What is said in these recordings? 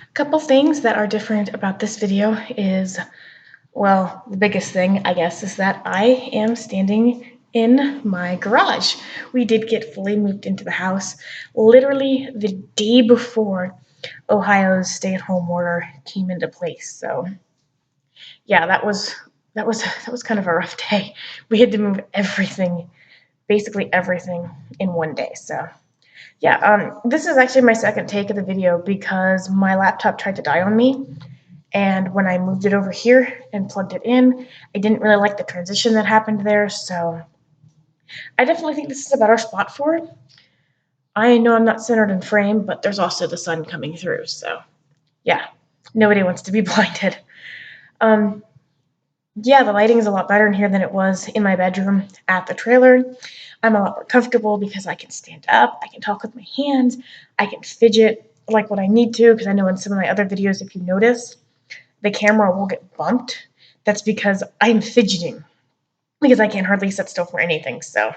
A couple things that are different about this video is, well, the biggest thing, I guess, is that I am standing in my garage. We did get fully moved into the house literally the day before Ohio's stay-at-home order came into place. So, yeah, that was kind of a rough day. We had to move everything, basically everything, in one day. So, yeah, this is actually my second take of the video because my laptop tried to die on me. And when I moved it over here and plugged it in, I didn't really like the transition that happened there. So I definitely think this is a better spot for it. I know I'm not centered in frame, but there's also the sun coming through. So yeah, nobody wants to be blinded. Um, yeah, the lighting is a lot better in here than it was in my bedroom at the trailer. I'm a lot more comfortable because I can stand up, I can talk with my hands, I can fidget like what I need to, because I know in some of my other videos, if you notice, the camera will get bumped. That's because I'm fidgeting, because I can't hardly sit still for anything. So,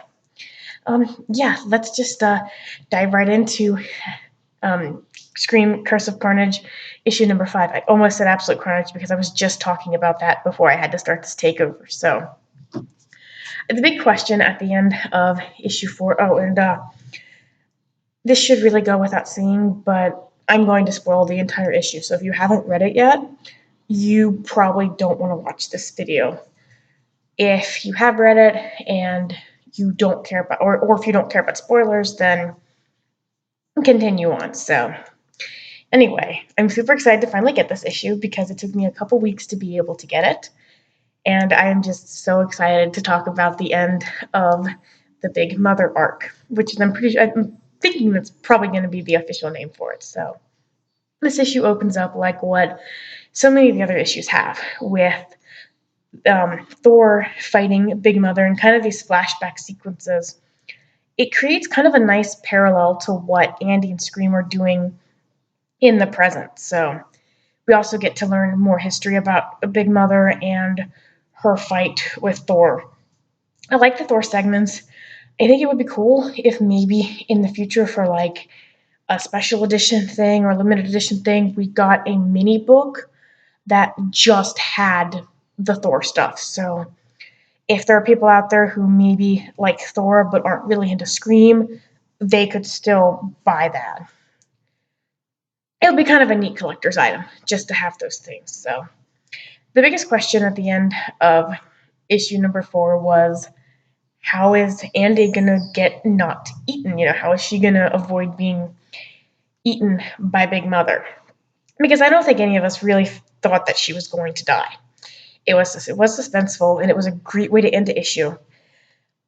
yeah, let's just dive right into Scream Curse of Carnage, issue number 5. I almost said Absolute Carnage because I was just talking about that before I had to start this takeover. So, the big question at the end of issue 4. Oh, and this should really go without saying, but I'm going to spoil the entire issue. So if you haven't read it yet, you probably don't want to watch this video. If you have read it and you don't care about, or if you don't care about spoilers, then continue on. So anyway, I'm super excited to finally get this issue because it took me a couple weeks to be able to get it. And I am just so excited to talk about the end of the Big Mother arc, which I'm thinking that's probably going to be the official name for it. So this issue opens up like what so many of the other issues have, with Thor fighting Big Mother and kind of these flashback sequences. It creates kind of a nice parallel to what Andy and Scream are doing in the present. So we also get to learn more history about Big Mother and her fight with Thor. I like the Thor segments. I think it would be cool if maybe in the future for like a special edition thing or limited edition thing, we got a mini book that just had the Thor stuff. So if there are people out there who maybe like Thor but aren't really into Scream, they could still buy that. It would be kind of a neat collector's item just to have those things. So the biggest question at the end of issue number 4 was, how is Andy gonna get not eaten? How is she gonna avoid being eaten by Big Mother? Because I don't think any of us really thought that she was going to die. It was suspenseful, and it was a great way to end the issue.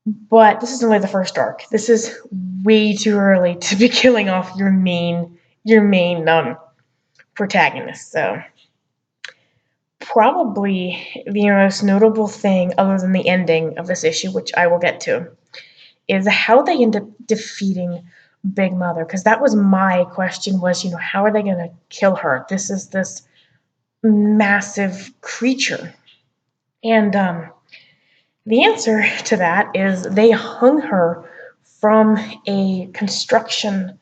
But this is only the first arc. This is way too early to be killing off your main protagonist. So probably the most notable thing, other than the ending of this issue, which I will get to, is how they end up defeating Big Mother. Because that was my question: was how are they going to kill her? This is this massive creature, and the answer to that is they hung her from a construction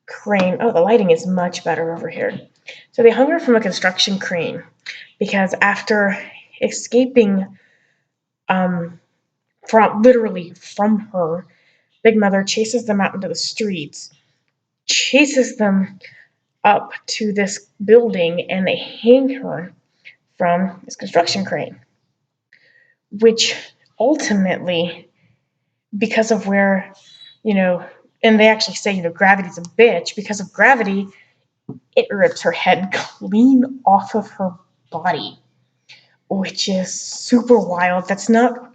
crane. Oh, the lighting is much better over here. So they hung her from a construction crane because after escaping from her, Big Mother chases them out into the streets, chases them up to this building, and they hang her from this construction crane, which ultimately, because of where, and they actually say, gravity's a bitch. Because of gravity, it rips her head clean off of her body, which is super wild. That's not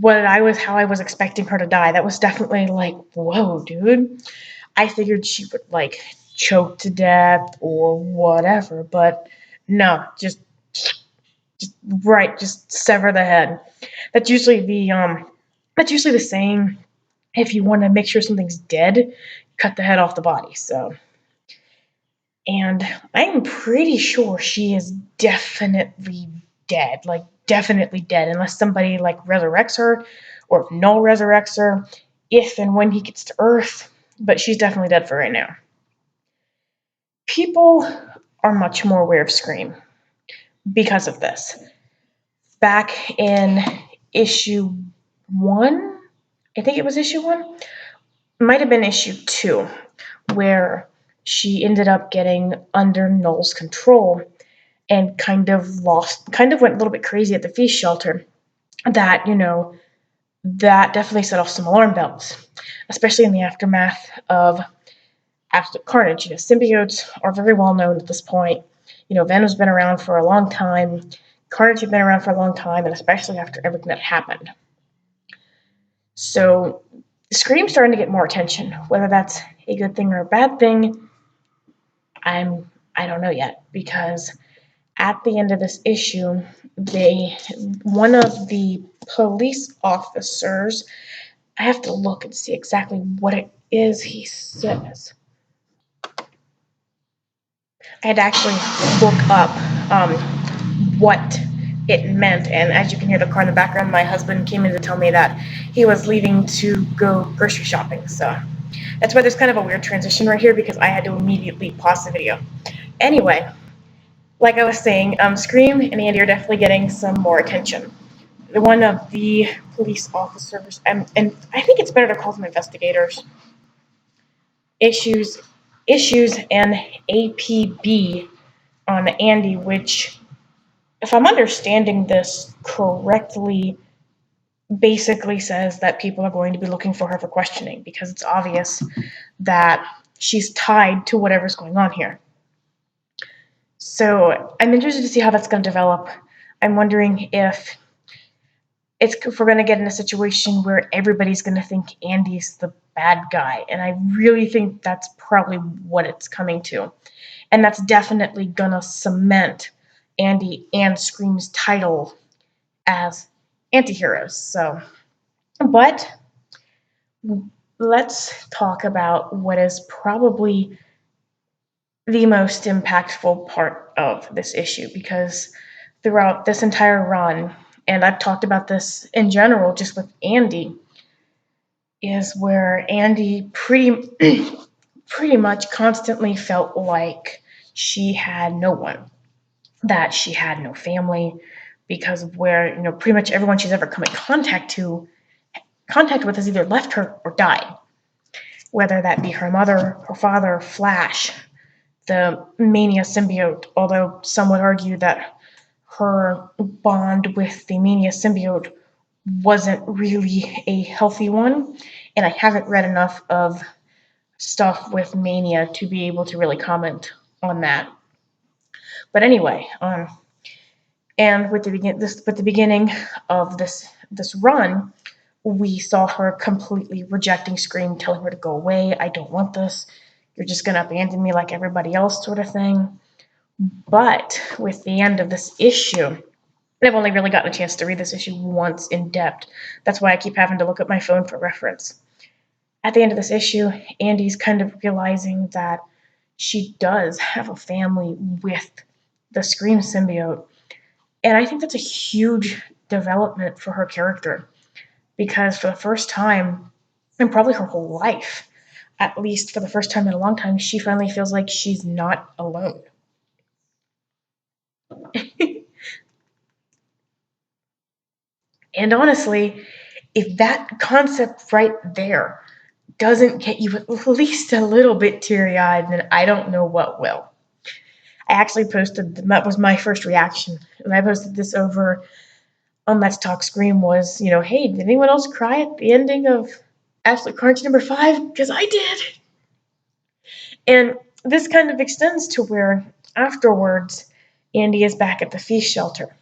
how I was expecting her to die. That was definitely like, whoa, dude. I figured she would like choke to death or whatever, but no, just sever the head. That's usually the saying. If you want to make sure something's dead, cut the head off the body. So, and I'm pretty sure she is definitely dead, like definitely dead, unless somebody like resurrects her, or if Null resurrects her, if and when he gets to Earth. But she's definitely dead for right now. people are much more aware of Scream because of this. Back in issue 1, I think it was issue 1, might have been issue 2, where she ended up getting under Noel's control and kind of went a little bit crazy at the feast shelter. That, that definitely set off some alarm bells, especially in the aftermath of absolute carnage. Symbiotes are very well known at this point. Venom's been around for a long time. Carnage had been around for a long time, and especially after everything that happened. So Scream's starting to get more attention. Whether that's a good thing or a bad thing, I don't know yet, because at the end of this issue, one of the police officers, I have to look and see exactly what it is he says. I had to actually look up what it meant, and as you can hear the car in the background, my husband came in to tell me that he was leaving to go grocery shopping, so that's why there's kind of a weird transition right here, because I had to immediately pause the video. Anyway, like I was saying, Scream and Andy are definitely getting some more attention. One of the police officers, and I think it's better to call them investigators, issues an APB on Andy, which, if I'm understanding this correctly, basically says that people are going to be looking for her for questioning, because it's obvious that she's tied to whatever's going on here. So I'm interested to see how that's going to develop. I'm wondering if we're going to get in a situation where everybody's going to think Andy's the bad guy, and I really think that's probably what it's coming to. And that's definitely going to cement Andy and Scream's title as antiheroes. So, but let's talk about what is probably the most impactful part of this issue, because throughout this entire run, and I've talked about this in general just with Andy, is where Andy pretty much constantly felt like she had no one, that she had no family, because of where, pretty much everyone she's ever come in contact with has either left her or died. Whether that be her mother, her father, Flash, the Mania symbiote, although some would argue that her bond with the Mania symbiote wasn't really a healthy one, and I haven't read enough of stuff with Mania to be able to really comment on that. But anyway, and with the beginning of this run, we saw her completely rejecting Scream, telling her to go away. I don't want this. You're just going to abandon me like everybody else, sort of thing. But with the end of this issue, and I've only really gotten a chance to read this issue once in depth. That's why I keep having to look at my phone for reference. At the end of this issue, Andy's kind of realizing that she does have a family with the Scream symbiote. And I think that's a huge development for her character, because for the first time in probably her whole life, at least for the first time in a long time, she finally feels like she's not alone. And honestly, if that concept right there doesn't get you at least a little bit teary-eyed, then I don't know what will. I actually posted, that was my first reaction, and I posted this over on Let's Talk Scream, was, hey, did anyone else cry at the ending of Absolute Carnage number 5? Because I did. And this kind of extends to where afterwards Andy is back at the feast shelter,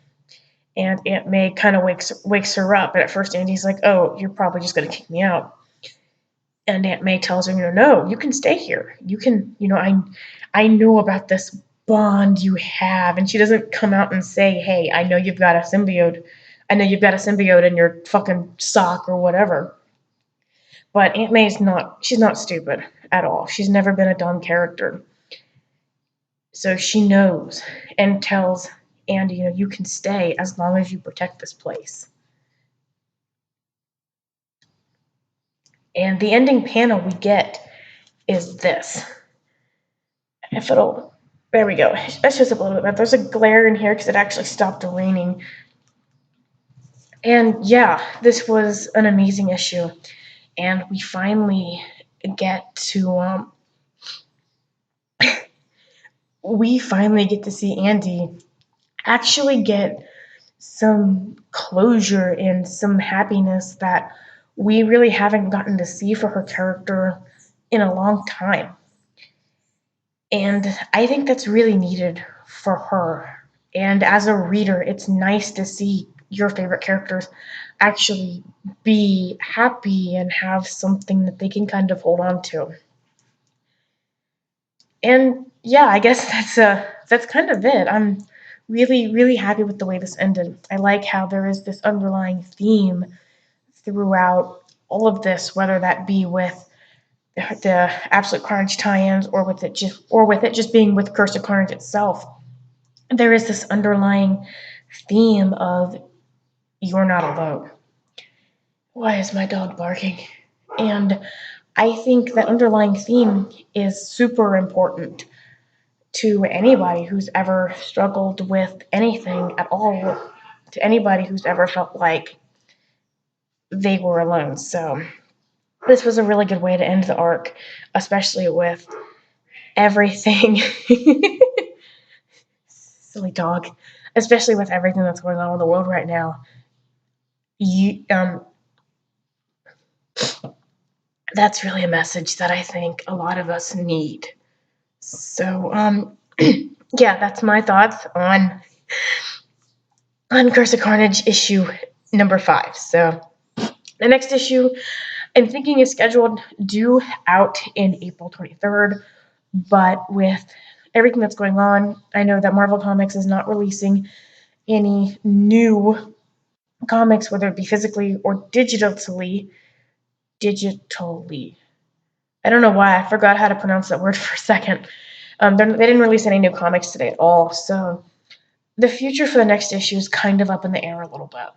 and Aunt May kind of wakes her up. And at first Andy's like, oh, you're probably just going to kick me out. And Aunt May tells her, no, you can stay here. You can, I know about this bond you have. And she doesn't come out and say, hey, I know you've got a symbiote. I know you've got a symbiote in your fucking sock or whatever. But Aunt May's she's not stupid at all. She's never been a dumb character. So she knows and tells Andy, you can stay as long as you protect this place. And the ending panel we get is this. if it'll, there we go. That shows up a little bit better. There's a glare in here because it actually stopped raining. And yeah, this was an amazing issue. And we finally get to, see Andy actually get some closure and some happiness that we really haven't gotten to see for her character in a long time. And I think that's really needed for her. And as a reader, it's nice to see your favorite characters actually be happy and have something that they can kind of hold on to. And yeah, I guess that's kind of it. I'm really happy with the way this ended. I like how there is this underlying theme throughout all of this, whether that be with the Absolute Carnage tie-ins or with it just being with Curse of Carnage itself. There is this underlying theme of you're not alone. Why is my dog barking? And I think that underlying theme is super important to anybody who's ever struggled with anything at all, to anybody who's ever felt like they were alone. So this was a really good way to end the arc, especially with everything. Silly dog. Especially with everything that's going on in the world right now. That's really a message that I think a lot of us need. So, yeah, that's my thoughts on Curse of Carnage issue number 5. So, the next issue I'm thinking is scheduled due out in April 23rd, but with everything that's going on, I know that Marvel Comics is not releasing any new comics, whether it be physically or digitally. I don't know why. I forgot how to pronounce that word for a second. They didn't release any new comics today at all, so the future for the next issue is kind of up in the air a little bit.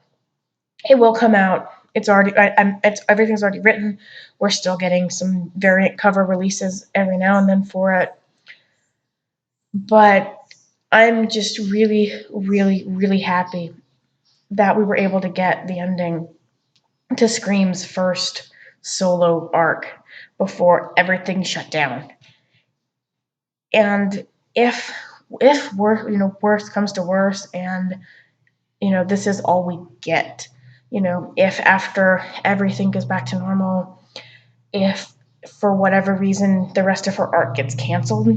It will come out. Everything's already written. We're still getting some variant cover releases every now and then for it, but I'm just really happy that we were able to get the ending to Scream's first solo arc before everything shut down. And if worst comes to worst, and this is all we get, if after everything goes back to normal, if for whatever reason the rest of her arc gets canceled,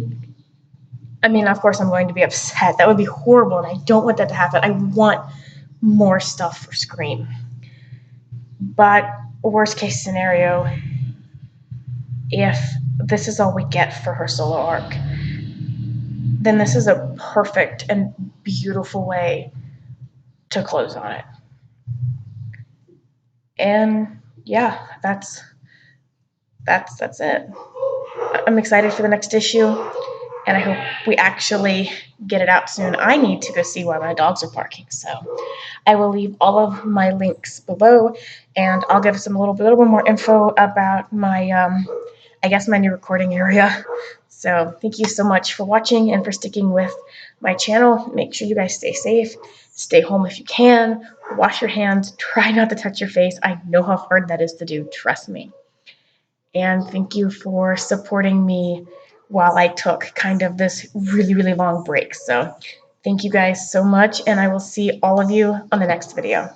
I mean, of course I'm going to be upset. That would be horrible, and I don't want that to happen. I want more stuff for Scream. But worst case scenario, if this is all we get for her solo arc, then this is a perfect and beautiful way to close on it. And yeah, that's it. I'm excited for the next issue, and I hope we actually get it out soon. I need to go see why my dogs are barking, so I will leave all of my links below, and I'll give some little bit more info about my my new recording area. So thank you so much for watching and for sticking with my channel. Make sure you guys stay safe, stay home if you can, wash your hands, try not to touch your face. I know how hard that is to do, trust me. And thank you for supporting me while I took kind of this really long break. So thank you guys so much, and I will see all of you on the next video.